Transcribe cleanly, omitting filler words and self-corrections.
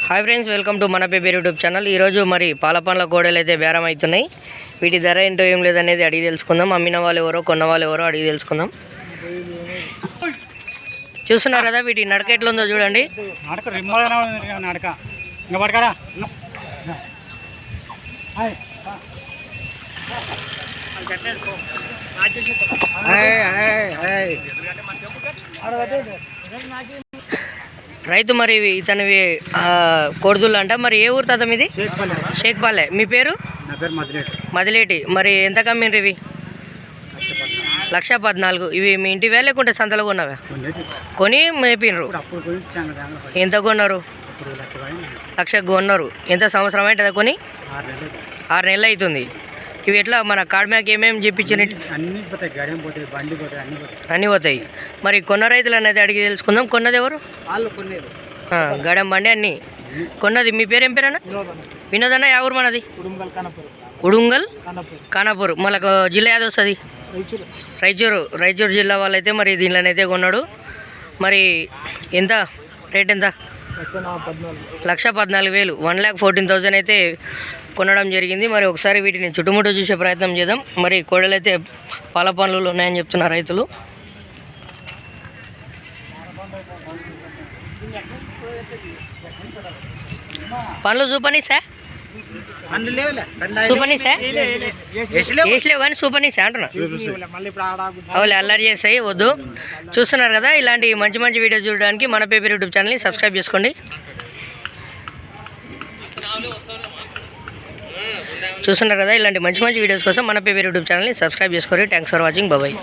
Hi friends, welcome to మన paper YouTube channel. ఈరోజు మరి పాల పండ్ల కోడలు అయితే బేరం అవుతున్నాయి. వీటి ధర ఏంటో ఏం లేదనేది అడిగి తెలుసుకుందాం. అమ్మిన వాళ్ళు ఎవరో కొన్న వాళ్ళు ఎవరో అడిగి తెలుసుకుందాం. చూస్తున్నారు కదా వీటి నడక ఎట్లుందో చూడండి. రైతు మరి ఇతనివి కొడుదులు అంట. మరి ఏ ఊరు తాత మీది? షేక్పల్లె. మీ పేరు? మదిలేటి. మరి ఎంత కమ్మిండ్రు ఇవి? 1,14,000. ఇవి మీ ఇంటివే లేకుంటే సంతలో కొన్నావా? కొని మేపినరు. ఎంత కొన్నారు? 1,00,000 కొన్నారు. ఎంత సంవత్సరం అంటే కొని? 6 నెలలు అవుతుంది. ఇవి ఎట్లా మన కాడ్ మ్యాక్ ఏమేమి చెప్పించినట్టు అన్నీ పోతాయి. మరి కొన్న రైతులు అనేది అడిగి తెలుసుకుందాం. కొన్నది ఎవరు? గడం బండి అన్నీ కొన్నది. మీ పేరు ఏం పేరన్నా? వినోద్ అన్న. యా ఊరు మనది? ఉడుంగల్ ఖానాపూర్. మళ్ళీ జిల్లా ఏది వస్తుంది? రాయచూరు జిల్లా వాళ్ళైతే మరి దీనిలోనైతే కొన్నాడు. మరి ఎంత రేట్? ఎంత? 1,14,000. 1,14,000 అయితే కొనడం జరిగింది. మరి ఒకసారి వీటిని చుట్టుముట్టు చూసే ప్రయత్నం చేద్దాం. మరి కోడలైతే పాల పనులు ఉన్నాయని చెప్తున్నారు రైతులు. పనులు చూపనిసా? చూపనిసా? వేసలేవు కానీ చూపనిసా అంటున్నా. అవులే, అల్లరి చేస్తాయి, వద్దు. చూస్తున్నారు కదా, ఇలాంటి మంచి మంచి వీడియోస్ చూడడానికి మన పేపర్ యూట్యూబ్ ఛానల్ని సబ్స్క్రైబ్ చేసుకోండి. చూస్తున్నారు కదా, ఇలాంటి మంచి మంచి వీడియోస్ కోసం మన పేపర్ యూట్యూబ్ ఛానల్ని సబ్స్క్రైబ్ చేసుకోండి. Thanks for watching. బాయ్.